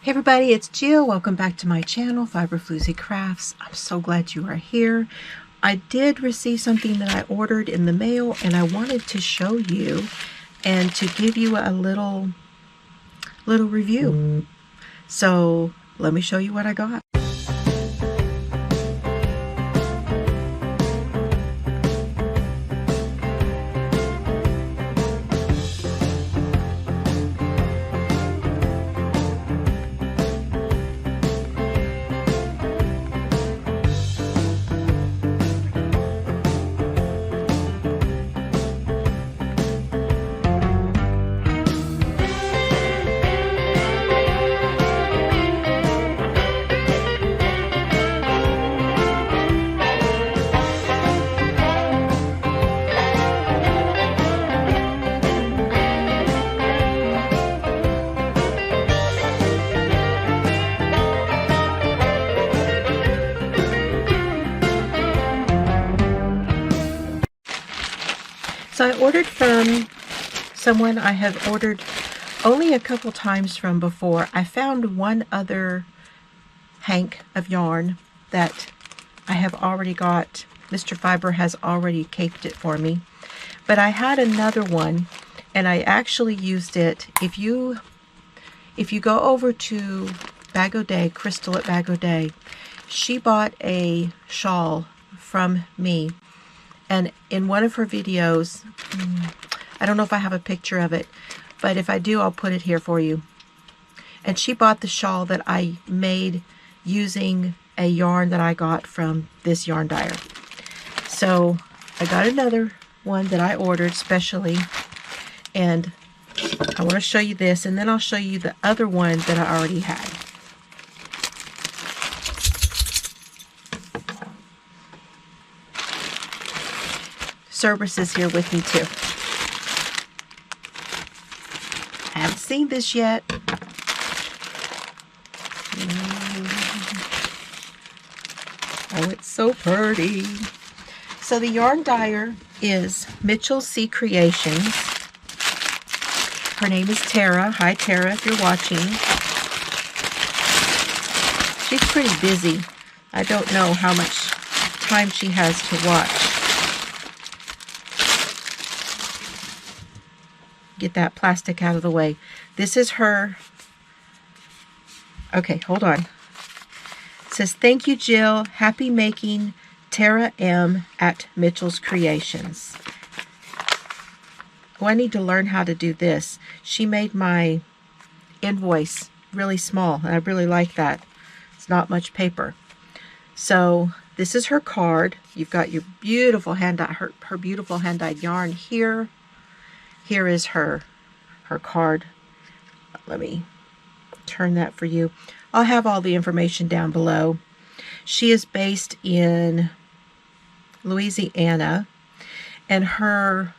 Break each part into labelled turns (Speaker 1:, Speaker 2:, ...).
Speaker 1: Hey everybody, it's Jill. Welcome back to my channel, Fiber Floozie Crafts. I'm so glad you are here. I did receive something that I ordered in the mail and I wanted to show you and to give you a little review. So let me show you what I got. So I ordered from someone I have ordered only a couple times from before. I found one other hank of yarn that I have already got. Mr. Fiber has already caped it for me. But I had another one and I actually used it. If you go over to Bag O' Day, Crystal at Bag O' Day, she bought a shawl from me. And in one of her videos, I don't know if I have a picture of it, but if I do, I'll put it here for you. And she bought the shawl that I made using a yarn that I got from this yarn dyer. So I got another one that I ordered specially, and I want to show you this, and then I'll show you the other one that I already had. Cerberus is here with me too. I haven't seen this yet. Oh, it's so pretty. So the yarn dyer is Mitchell C Creations. Her name is Tara. Hi Tara, if you're watching. She's pretty busy. I don't know how much time she has to watch. Get that plastic out of the way. This is her. Okay, hold on. It says, thank you, Jill. Happy making, Tara M. at Mitchell's Creations. Oh, I need to learn how to do this. She made my invoice really small, and I really like that. It's not much paper. So this is her card. You've got your beautiful hand-dyed, her beautiful hand-dyed yarn here. Here is her card. Let me turn that for you. I'll have all the information down below. She is based in Louisiana, and her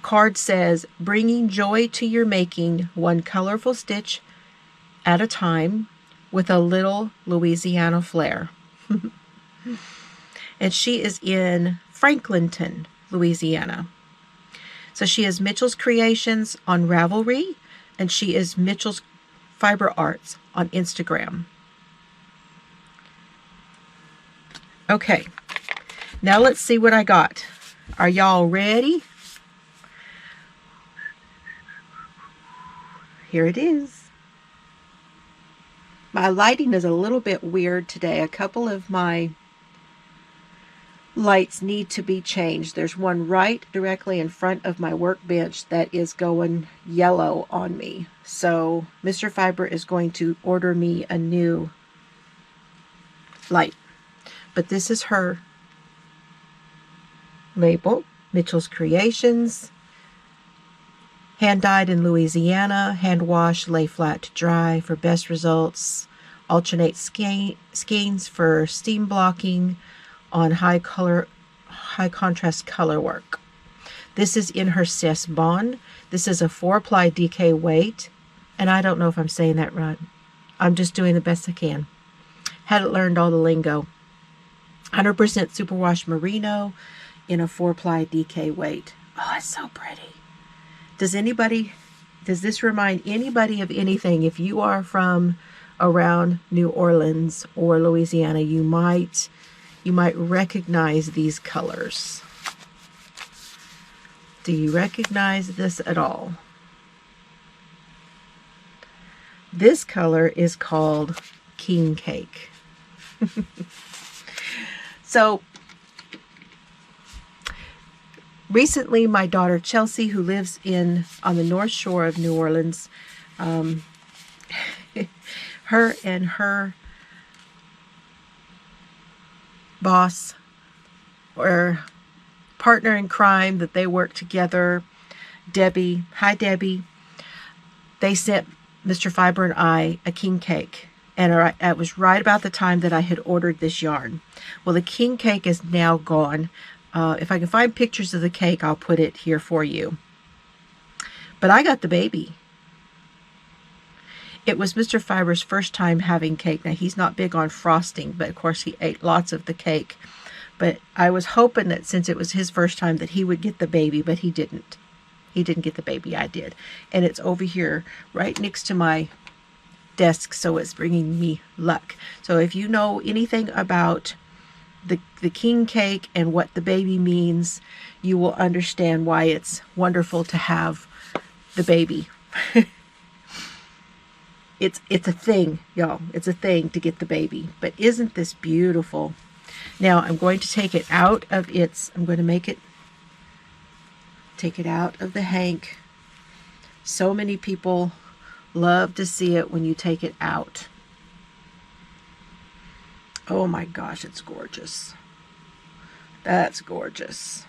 Speaker 1: card says, bringing joy to your making, one colorful stitch at a time with a little Louisiana flair. And she is in Franklinton, Louisiana. So she is Mitchell's Creations on Ravelry, and she is Mitchell's Fiber Arts on Instagram. Okay, now let's see what I got. Are y'all ready? Here it is. My lighting is a little bit weird today. A couple of my lights need to be changed. There's one right directly in front of my workbench that is going yellow on me. So Mr. Fiber is going to order me a new light. But this is her label, Mitchell's Creations. Hand dyed in Louisiana, hand wash, lay flat to dry for best results. Alternate skeins for steam blocking on high contrast color work. This is in her Cess Bond. This is a 4-ply DK weight, and I don't know if I'm saying that right. I'm just doing the best I can. Hadn't learned all the lingo. 100% superwash merino in a 4-ply DK weight. Oh, it's so pretty. Does anybody Does this remind anybody of anything? If you are from around New Orleans or Louisiana, you might recognize these colors. Do you recognize this at all? This color is called king cake. So recently, my daughter Chelsea, who lives on the North Shore of New Orleans, her and her boss, or partner in crime that they work together, Debbie, hi Debbie, they sent Mr. Fiber and I a king cake. And it was right about the time that I had ordered this yarn. Well, the king cake is now gone. If I can find pictures of the cake, I'll put it here for you. But I got the baby. It was Mr. Fiber's first time having cake. Now, he's not big on frosting, but of course he ate lots of the cake. But I was hoping that since it was his first time that he would get the baby, but he didn't. He didn't get the baby, I did. And it's over here right next to my desk, so it's bringing me luck. So if you know anything about the king cake and what the baby means, you will understand why it's wonderful to have the baby. It's a thing, y'all. It's a thing to get the baby. But isn't this beautiful? Now I'm going to take it out of I'm going to take it out of the hank. So many people love to see it when you take it out. Oh my gosh, it's gorgeous. That's gorgeous.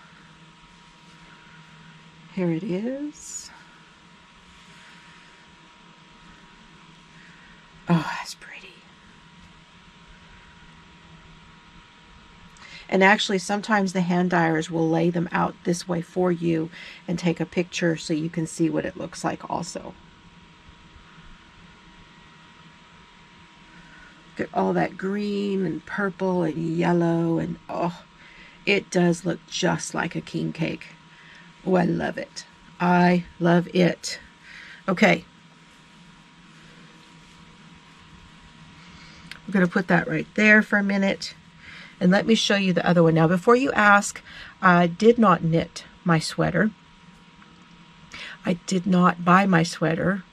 Speaker 1: Here it is. Oh, that's pretty. And actually, sometimes the hand dyers will lay them out this way for you and take a picture so you can see what it looks like also. Look at all that green and purple and yellow, and oh, it does look just like a king cake. Oh, I love it. I love it. Okay. We're going to put that right there for a minute. And let me show you the other one. Now, before you ask, I did not knit my sweater. I did not buy my sweater.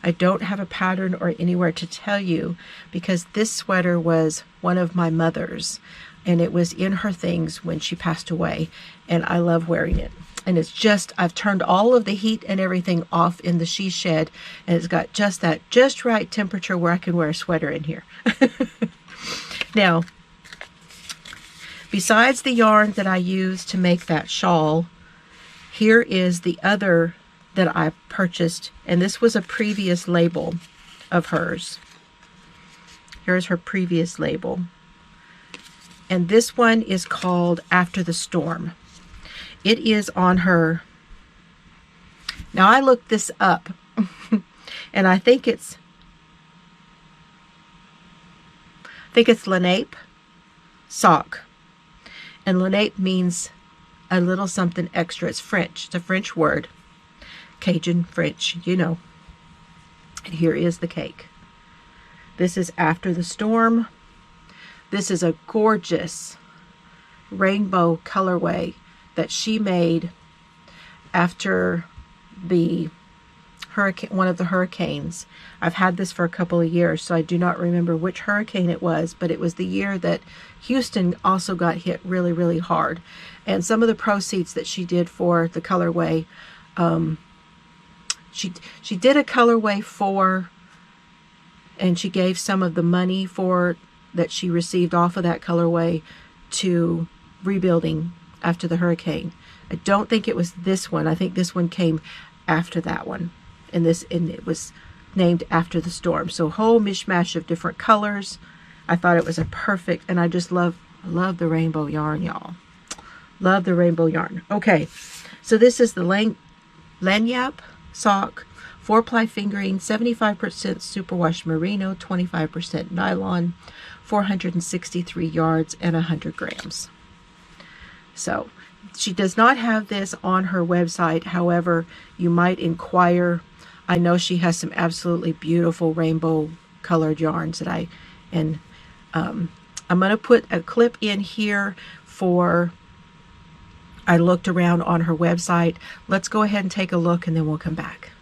Speaker 1: I don't have a pattern or anywhere to tell you, because this sweater was one of my mother's, and it was in her things when she passed away, and I love wearing it. And it's just, I've turned all of the heat and everything off in the she shed, and it's got just that just right temperature where I can wear a sweater in here. Now, besides the yarn that I used to make that shawl, here is the other that I purchased, and this was a previous label of hers. Here's her previous label. And this one is called After the Storm. It is on her. Now I looked this up and I think it's Lenape sock. And Lenape means a little something extra. It's French. It's a French word. Cajun French, you know. And here is the cake. This is After the Storm. This is a gorgeous rainbow colorway that she made after the hurricane, one of the hurricanes. I've had this for a couple of years, so I do not remember which hurricane it was, but it was the year that Houston also got hit really, really hard. And some of the proceeds that she did for the colorway, she did a colorway for, and she gave some of the money for that she received off of that colorway to rebuilding after the hurricane. I don't think it was this one. I think this one came after that one, and it was named After the Storm. So a whole mishmash of different colors. I thought it was a perfect, and I just love the rainbow yarn, y'all. Love the rainbow yarn. Okay, so this is the lanyap sock, 4-ply fingering, 75% superwash merino, 25% nylon, 463 yards, and 100 grams. So she does not have this on her website. However, you might inquire I know she has some absolutely beautiful rainbow colored yarns and I'm going to put a clip in here for, I looked around on her website. Let's go ahead and take a look and then we'll come back.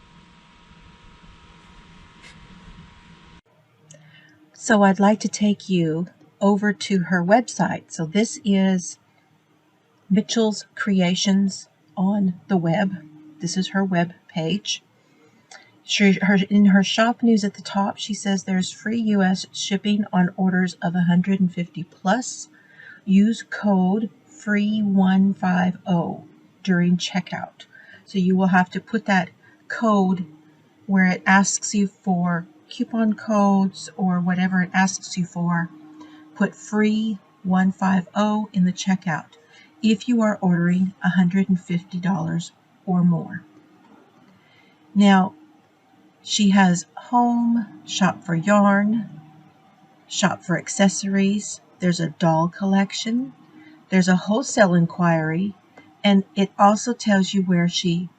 Speaker 1: So I'd like to take you over to her website. So this is Mitchell's Creations on the web. This is her web page. In her shop news at the top, she says there's free U.S. shipping on orders of 150 plus. Use code FREE150 during checkout. So you will have to put that code where it asks you for coupon codes or whatever it asks you for. Put FREE150 in the checkout if you are ordering $150 or more. Now, she has home, shop for yarn, shop for accessories. There's a doll collection. There's a wholesale inquiry, and it also tells you where the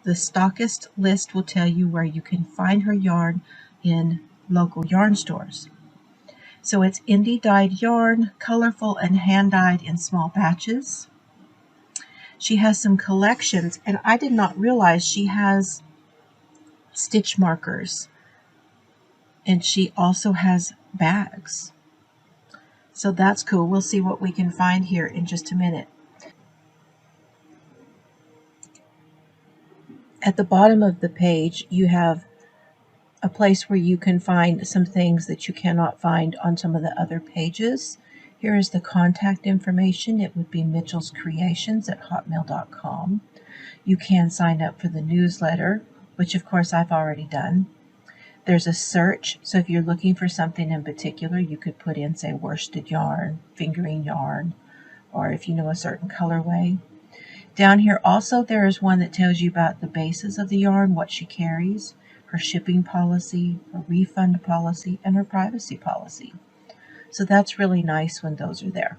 Speaker 1: stockist list will tell you where you can find her yarn in local yarn stores. So it's indie dyed yarn, colorful and hand dyed in small batches. She has some collections, and I did not realize she has stitch markers, and she also has bags. So that's cool. We'll see what we can find here in just a minute. At the bottom of the page, you have a place where you can find some things that you cannot find on some of the other pages. Here is the contact information. It would be mitchellscreations@hotmail.com. You can sign up for the newsletter, which of course I've already done. There's a search, so if you're looking for something in particular, you could put in, say, worsted yarn, fingering yarn, or if you know a certain colorway. Down here also there is one that tells you about the basis of the yarn, what she carries, her shipping policy, her refund policy, and her privacy policy. So that's really nice when those are there.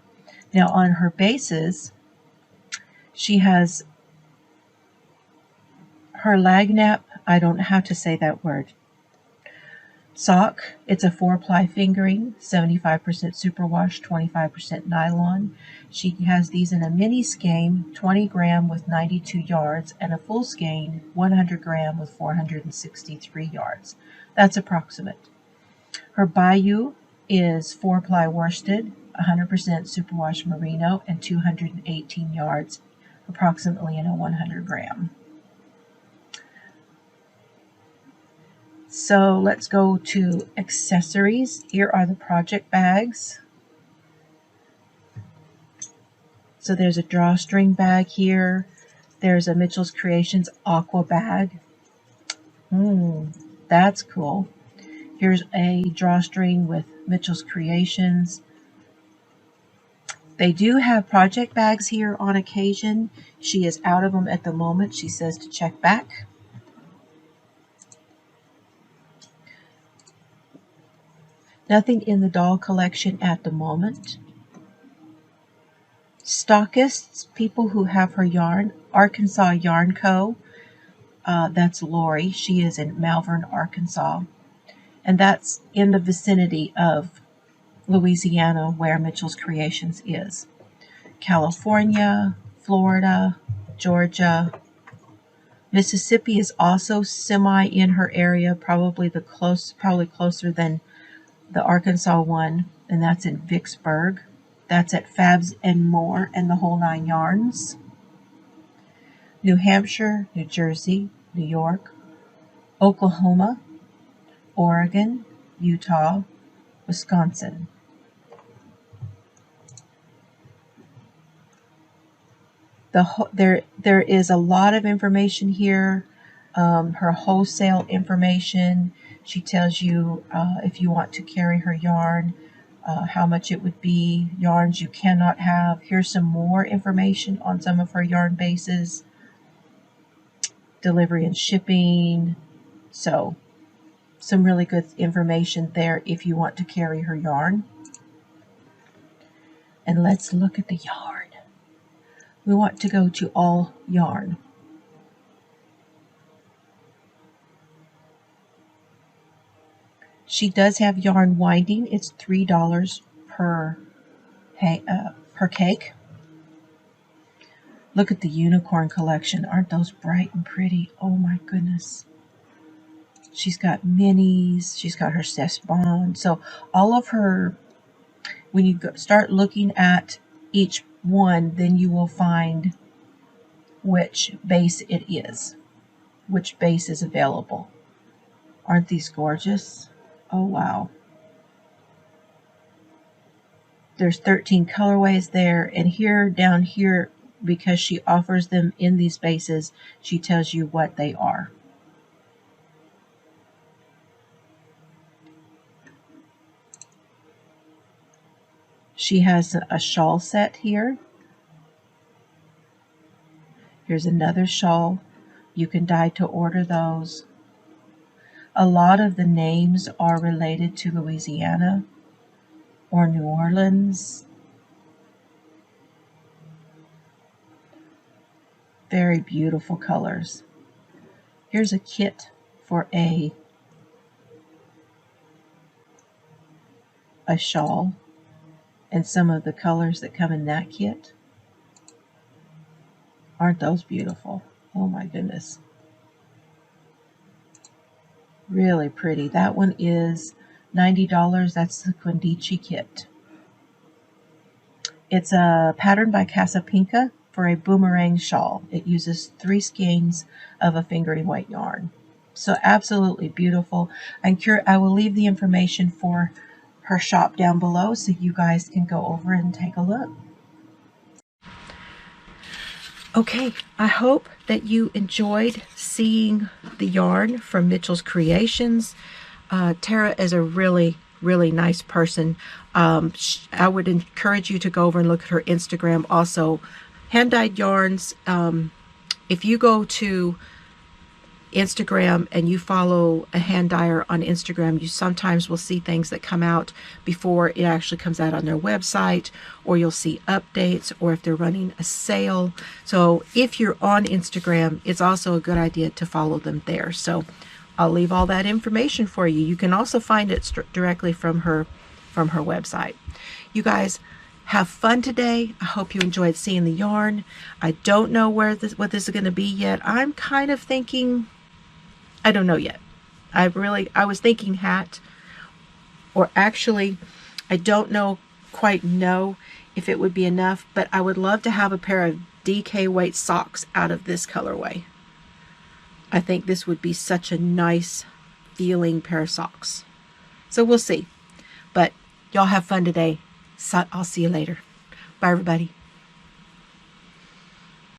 Speaker 1: Now on her bases, she has her Lagnap, I don't know how to say that word, sock. It's a 4-ply fingering, 75% superwash, 25% nylon. She has these in a mini skein, 20 gram with 92 yards, and a full skein, 100 gram with 463 yards. That's approximate. Her Bayou is 4-ply worsted, 100% superwash merino, and 218 yards, approximately in a 100 gram. So let's go to accessories. Here are the project bags. So there's a drawstring bag here. There's a Mitchell's Creations aqua bag. That's cool. Here's a drawstring with Mitchell's Creations. They do have project bags here on occasion. She is out of them at the moment. She says to check back. Nothing in the doll collection at the moment. Stockists, people who have her yarn, Arkansas Yarn Co. That's Lori. She is in Malvern, Arkansas. And that's in the vicinity of Louisiana where Mitchell's Creations is. California, Florida, Georgia. Mississippi is also semi in her area, probably closer than the Arkansas one, and that's in Vicksburg. That's at Fabs and More and the Whole Nine Yarns. New Hampshire, New Jersey, New York, Oklahoma, Oregon, Utah, Wisconsin. There is a lot of information here. Her wholesale information. She tells you if you want to carry her yarn, how much it would be, yarns you cannot have. Here's some more information on some of her yarn bases, delivery and shipping. So some really good information there if you want to carry her yarn. And let's look at the yarn. We want to go to all yarn. She does have yarn winding. It's $3 per cake. Look at the unicorn collection. Aren't those bright and pretty? Oh my goodness. She's got minis. She's got her Cesbon. So all of her, when you start looking at each one, then you will find which base it is, which base is available. Aren't these gorgeous? Oh wow. There's 13 colorways there, and here down here, because she offers them in these bases, she tells you what they are. She has a shawl set here. Here's another shawl. You can dye to order those. A lot of the names are related to Louisiana or New Orleans. Very beautiful colors. Here's a kit for a shawl and some of the colors that come in that kit. Aren't those beautiful? Oh my goodness. Really pretty. That one is $90. That's the Quindici kit. It's a pattern by Casapinka for a boomerang shawl. It uses 3 skeins of a fingering weight yarn. So absolutely beautiful. I will leave the information for her shop down below so you guys can go over and take a look. Okay, I hope that you enjoyed seeing the yarn from Mitchell's Creations. Tara is a really nice person. I would encourage you to go over and look at her Instagram. Also, hand-dyed yarns. If you go to Instagram and you follow a hand dyer on Instagram, you sometimes will see things that come out before it actually comes out on their website, or you'll see updates, or if they're running a sale. So if you're on Instagram, it's also a good idea to follow them there. So I'll leave all that information for you. You can also find it directly from her website. You guys have fun today. I hope you enjoyed seeing the yarn. I don't know what this is going to be yet. I'm kind of thinking, I don't know yet. I was thinking hat, or actually, I don't quite know if it would be enough, but I would love to have a pair of DK weight socks out of this colorway. I think this would be such a nice feeling pair of socks. So we'll see. But y'all have fun today. So I'll see you later. Bye, everybody.